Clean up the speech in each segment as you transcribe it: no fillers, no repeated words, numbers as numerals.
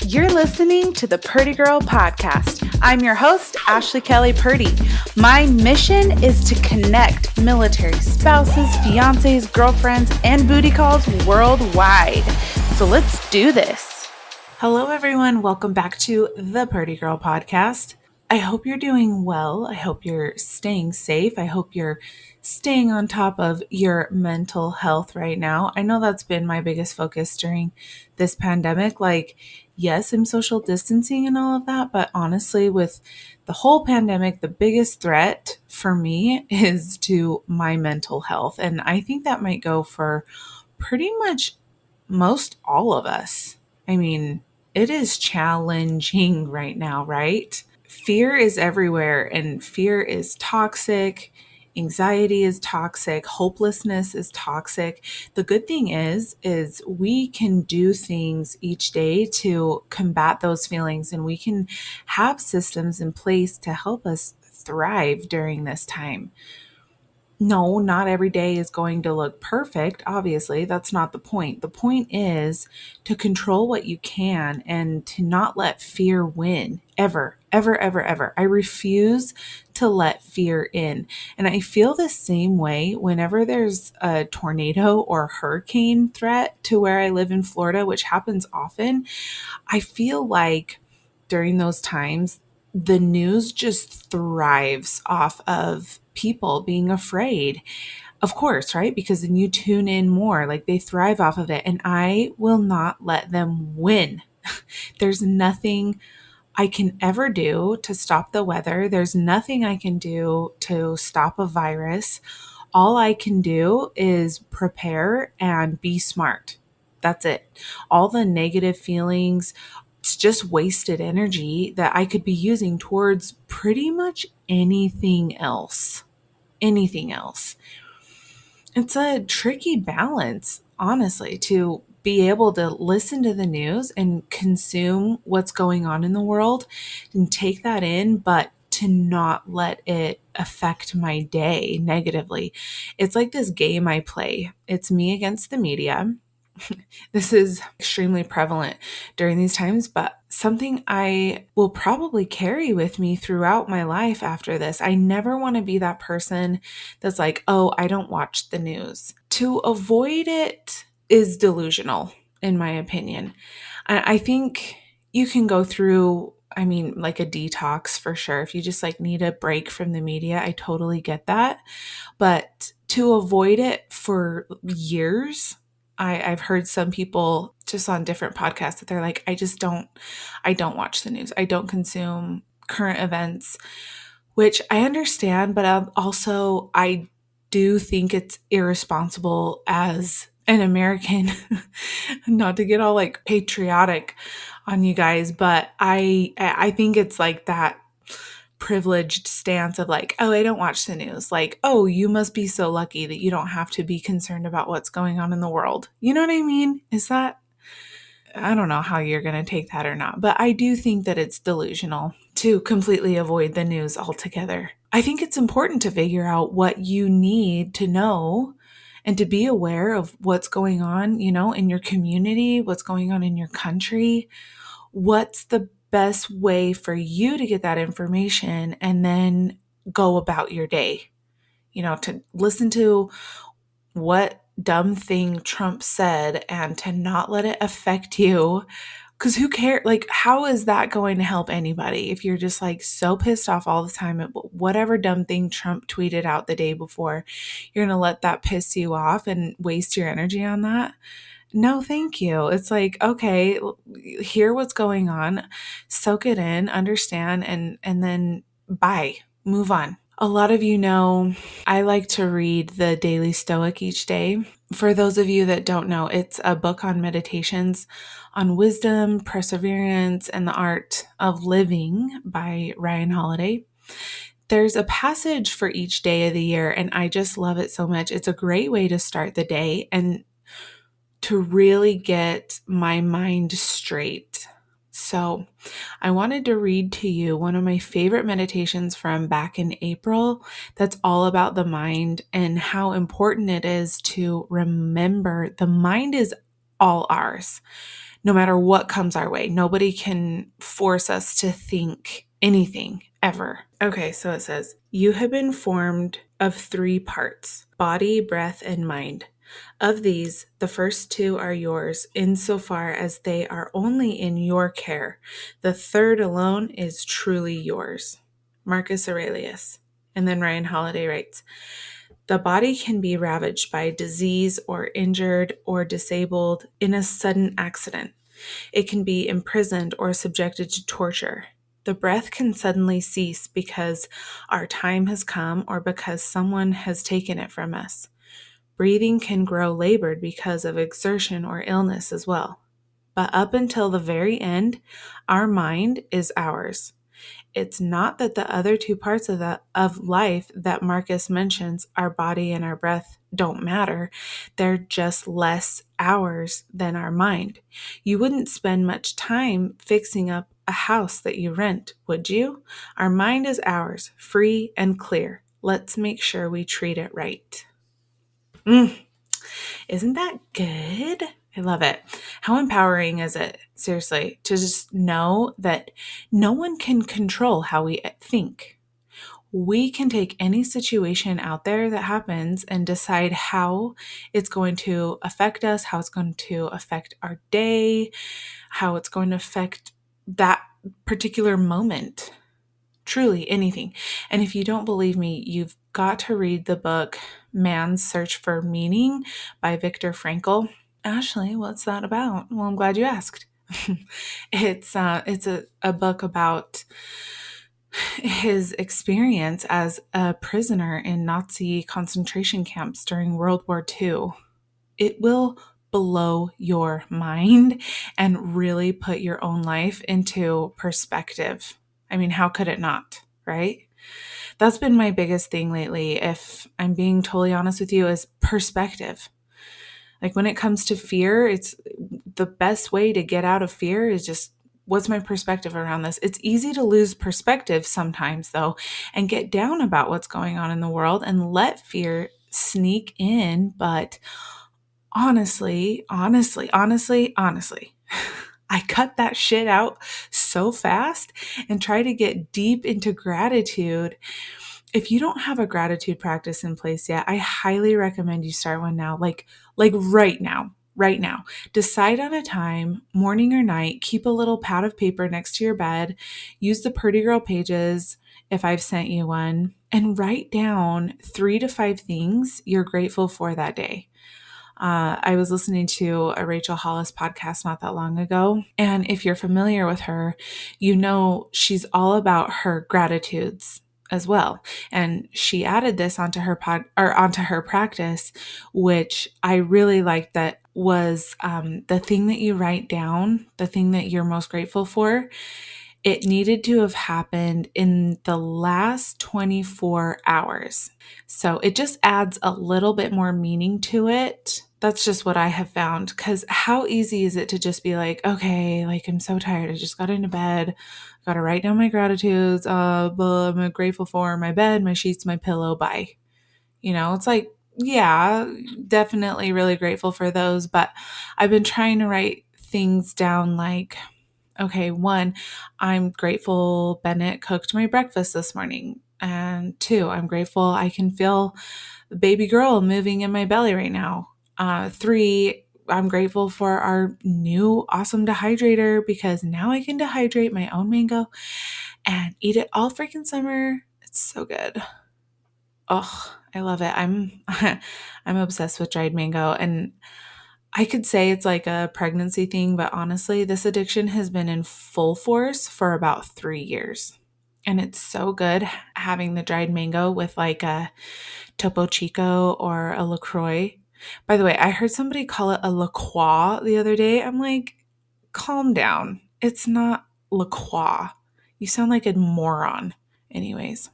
You're listening to the Purdy Girl Podcast. I'm your host, Ashley Kelly Purdy. My mission is to connect military spouses, fiancés, girlfriends, and booty calls worldwide. So let's do this. Hello, everyone. Welcome back to the Purdy Girl Podcast. I hope you're doing well. I hope you're staying safe. I hope you're staying on top of your mental health right now. I know that's been my biggest focus during this pandemic. Yes, I'm social distancing and all of that, but honestly, with the whole pandemic, the biggest threat for me is to my mental health. And I think that might go for pretty much most all of us. I mean, it is challenging right now, right? Fear is everywhere, and fear is toxic. Anxiety is toxic. Hopelessness is toxic. The good thing is we can do things each day to combat those feelings, and we can have systems in place to help us thrive during this time. No, not every day is going to look perfect. Obviously, that's not the point. The point is to control what you can and to not let fear win ever, ever, ever, ever. I refuse to let fear in. And I feel the same way whenever there's a tornado or hurricane threat to where I live in Florida, which happens often. I feel like during those times, the news just thrives off of people being afraid. Of course, right? Because then you tune in more, like they thrive off of it. And I will not let them win. There's nothing I can ever do to stop the weather. There's nothing I can do to stop a virus. All I can do is prepare and be smart. That's it. All the negative feelings, it's just wasted energy that I could be using towards pretty much anything else. Anything else. It's a tricky balance, honestly, to be able to listen to the news and consume what's going on in the world and take that in, but to not let it affect my day negatively. It's like this game I play. It's me against the media. This is extremely prevalent during these times, but something I will probably carry with me throughout my life after this. I never want to be that person that's like, oh, I don't watch the news. To avoid it is delusional, in my opinion. I think you can go through, like a detox for sure. If you just need a break from the media, I totally get that. But to avoid it for years, I've heard some people just on different podcasts that they're like, I don't watch the news. I don't consume current events, which I understand, but also I do think it's irresponsible as an American, not to get all patriotic on you guys, but I think it's like that privileged stance of oh, I don't watch the news. Oh, you must be so lucky that you don't have to be concerned about what's going on in the world. You know what I mean? I don't know how you're going to take that or not, but I do think that it's delusional to completely avoid the news altogether. I think it's important to figure out what you need to know and to be aware of what's going on, in your community, what's going on in your country, what's the best way for you to get that information and then go about your day, to listen to what dumb thing Trump said and to not let it affect you. Because who cares? How is that going to help anybody if you're just so pissed off all the time at whatever dumb thing Trump tweeted out the day before? You're going to let that piss you off and waste your energy on that? No, thank you. It's okay, hear what's going on, soak it in, understand, and then bye, move on. A lot of you know I like to read the Daily Stoic each day. For those of you that don't know, it's a book on meditations on wisdom, perseverance, and the art of living by Ryan Holiday. There's a passage for each day of the year, and I just love it so much. It's a great way to start the day and to really get my mind straight. So I wanted to read to you one of my favorite meditations from back in April that's all about the mind and how important it is to remember the mind is all ours. no matter what comes our way. Nobody can force us to think anything ever. Okay, so it says, you have been formed of 3 parts, body, breath, and mind. Of these, the first 2 are yours insofar as they are only in your care. The third alone is truly yours. Marcus Aurelius. And then Ryan Holiday writes, the body can be ravaged by disease or injured or disabled in a sudden accident. It can be imprisoned or subjected to torture. The breath can suddenly cease because our time has come or because someone has taken it from us. Breathing can grow labored because of exertion or illness as well. But up until the very end, our mind is ours. It's not that the other 2 parts of life that Marcus mentions, our body and our breath, don't matter. They're just less ours than our mind. You wouldn't spend much time fixing up a house that you rent, would you? Our mind is ours, free and clear. Let's make sure we treat it right. Isn't that good? I love it. How empowering is it, seriously, to just know that no one can control how we think. We can take any situation out there that happens and decide how it's going to affect us, how it's going to affect our day, how it's going to affect that particular moment. Truly anything. And if you don't believe me, you've got to read the book Man's Search for Meaning by Viktor Frankl. Ashley, what's that about? Well, I'm glad you asked. It's a book about his experience as a prisoner in Nazi concentration camps during World War II. It will blow your mind and really put your own life into perspective. I mean, how could it not, right? That's been my biggest thing lately, if I'm being totally honest with you, is perspective. Like when it comes to fear, it's the best way to get out of fear is just, what's my perspective around this? It's easy to lose perspective sometimes, though, and get down about what's going on in the world and let fear sneak in. But honestly, I cut that shit out so fast and try to get deep into gratitude. If you don't have a gratitude practice in place yet, I highly recommend you start one now, like right now. Decide on a time, morning or night, keep a little pad of paper next to your bed, use the Pretty Girl pages if I've sent you one, and write down 3 to 5 things you're grateful for that day. I was listening to a Rachel Hollis podcast not that long ago. And if you're familiar with her, you know she's all about her gratitudes as well. And she added this onto her practice, which I really liked, that was the thing that you write down, the thing that you're most grateful for. It needed to have happened in the last 24 hours. So it just adds a little bit more meaning to it. That's just what I have found. Because how easy is it to just be like, okay, like I'm so tired. I just got into bed. Got to write down my gratitudes. I'm grateful for my bed, my sheets, my pillow. Bye. You know, it's like, yeah, definitely really grateful for those. But I've been trying to write things down like, okay, 1, I'm grateful Bennett cooked my breakfast this morning. And 2, I'm grateful I can feel the baby girl moving in my belly right now. 3, I'm grateful for our new awesome dehydrator because now I can dehydrate my own mango and eat it all freaking summer. It's so good. Oh, I love it. I'm obsessed with dried mango, and I could say it's like a pregnancy thing, but honestly, this addiction has been in full force for about 3 years. And it's so good having the dried mango with like a Topo Chico or a LaCroix. By the way, I heard somebody call it a La Croix the other day. I'm like, calm down. It's not La Croix. You sound like a moron. Anyways,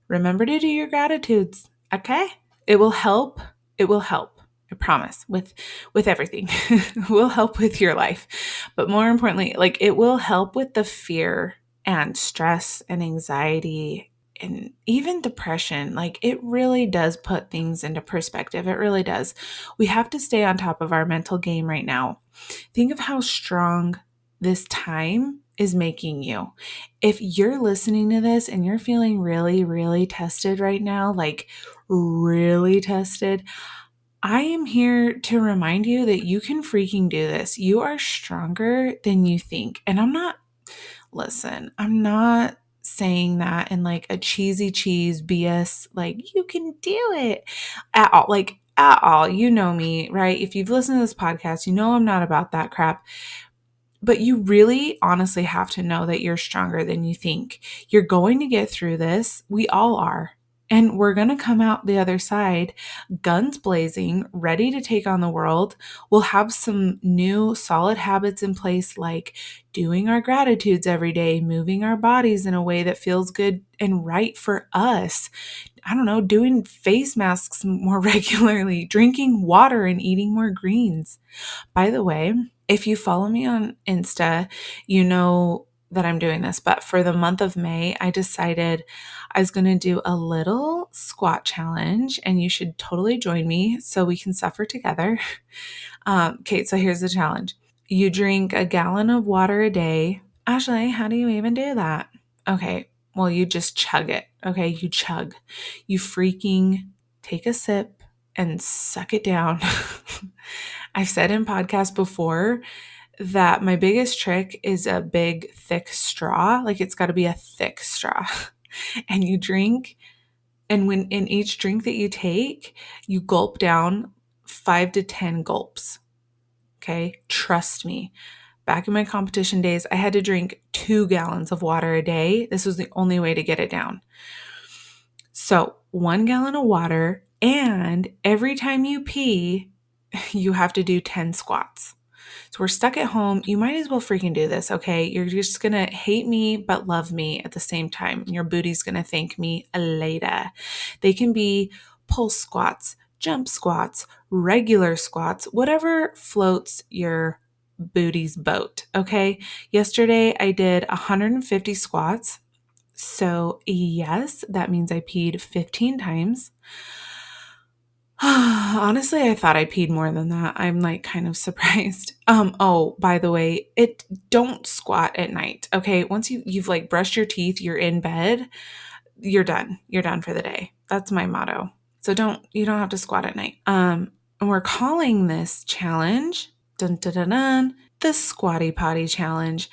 remember to do your gratitudes, okay? It will help. I promise, with everything. It will help with your life. But more importantly, like it will help with the fear and stress and anxiety and even depression, like it really does put things into perspective. It really does. We have to stay on top of our mental game right now. Think of how strong this time is making you. If you're listening to this and you're feeling really, really tested right now, like really tested, I am here to remind you that you can freaking do this. You are stronger than you think. And I'm not saying that in like a cheesy cheese BS, like you can do it at all, like at all. You know me, right? If you've listened to this podcast, you know I'm not about that crap. But you really honestly have to know that you're stronger than you think. You're going to get through this. We all are. And we're going to come out the other side, guns blazing, ready to take on the world. We'll have some new solid habits in place, like doing our gratitudes every day, moving our bodies in a way that feels good and right for us. I don't know, doing face masks more regularly, drinking water and eating more greens. By the way, if you follow me on Insta, you know that I'm doing this, but for the month of May, I decided I was going to do a little squat challenge, and you should totally join me so we can suffer together. Okay, so here's the challenge. You drink a gallon of water a day. Ashley, how do you even do that? Okay, well, you just chug it. Okay, you chug. You freaking take a sip and suck it down. I've said in podcasts before that my biggest trick is a big, thick straw. Like it's got to be a thick straw. And you drink, and when in each drink that you take, you gulp down 5 to 10 gulps. Okay? Trust me. Back in my competition days, I had to drink 2 gallons of water a day. This was the only way to get it down. So 1 gallon of water, and every time you pee, you have to do 10 squats. So we're stuck at home. You might as well freaking do this, okay? You're just going to hate me, but love me at the same time. Your booty's going to thank me later. They can be pulse squats, jump squats, regular squats, whatever floats your booty's boat, okay? Yesterday, I did 150 squats. So yes, that means I peed 15 times. Honestly, I thought I peed more than that. I'm like kind of surprised. Oh, by the way, don't squat at night. Okay. Once you've like brushed your teeth, you're in bed, you're done. You're done for the day. That's my motto. So you don't have to squat at night. And we're calling this challenge, dun, dun, dun, dun, the Squatty Potty Challenge.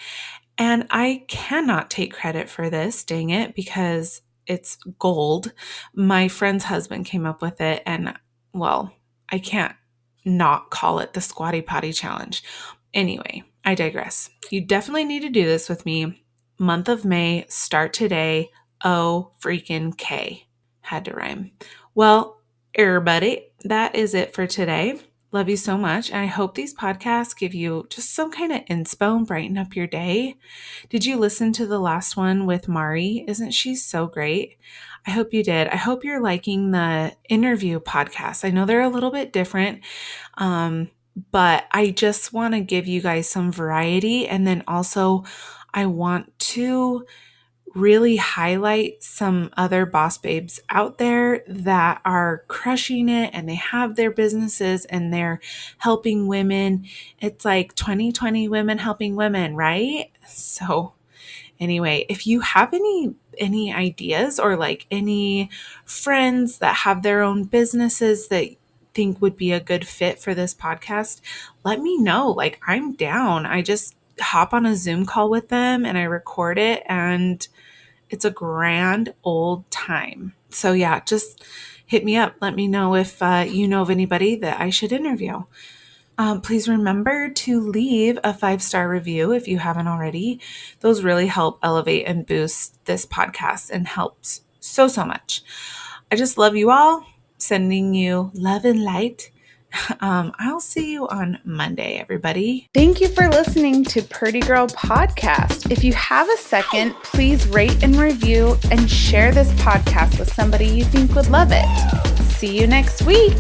And I cannot take credit for this, dang it, because it's gold. My friend's husband came up with it, and well, I can't not call it the Squatty Potty Challenge. Anyway, I digress. You definitely need to do this with me. Month of May, start today. Oh, freaking K. Had to rhyme. Well, everybody, that is it for today. Love you so much. I hope these podcasts give you just some kind of inspo and brighten up your day. Did you listen to the last one with Mari? Isn't she so great? I hope you did. I hope you're liking the interview podcasts. I know they're a little bit different, but I just want to give you guys some variety. And then also I want to really highlight some other boss babes out there that are crushing it, and they have their businesses and they're helping women. It's like 2020 women helping women, right? So anyway, if you have any ideas or like any friends that have their own businesses that think would be a good fit for this podcast, let me know. Like, I'm down. I just hop on a Zoom call with them and I record it, and it's a grand old time. So yeah, just hit me up. Let me know if you know of anybody that I should interview. Please remember to leave a 5-star review if you haven't already. Those really help elevate and boost this podcast and helps so much. I just love you all. Sending you love and light. I'll see you on Monday, everybody. Thank you for listening to Purdy Girl Podcast. If you have a second, please rate and review and share this podcast with somebody you think would love it. See you next week.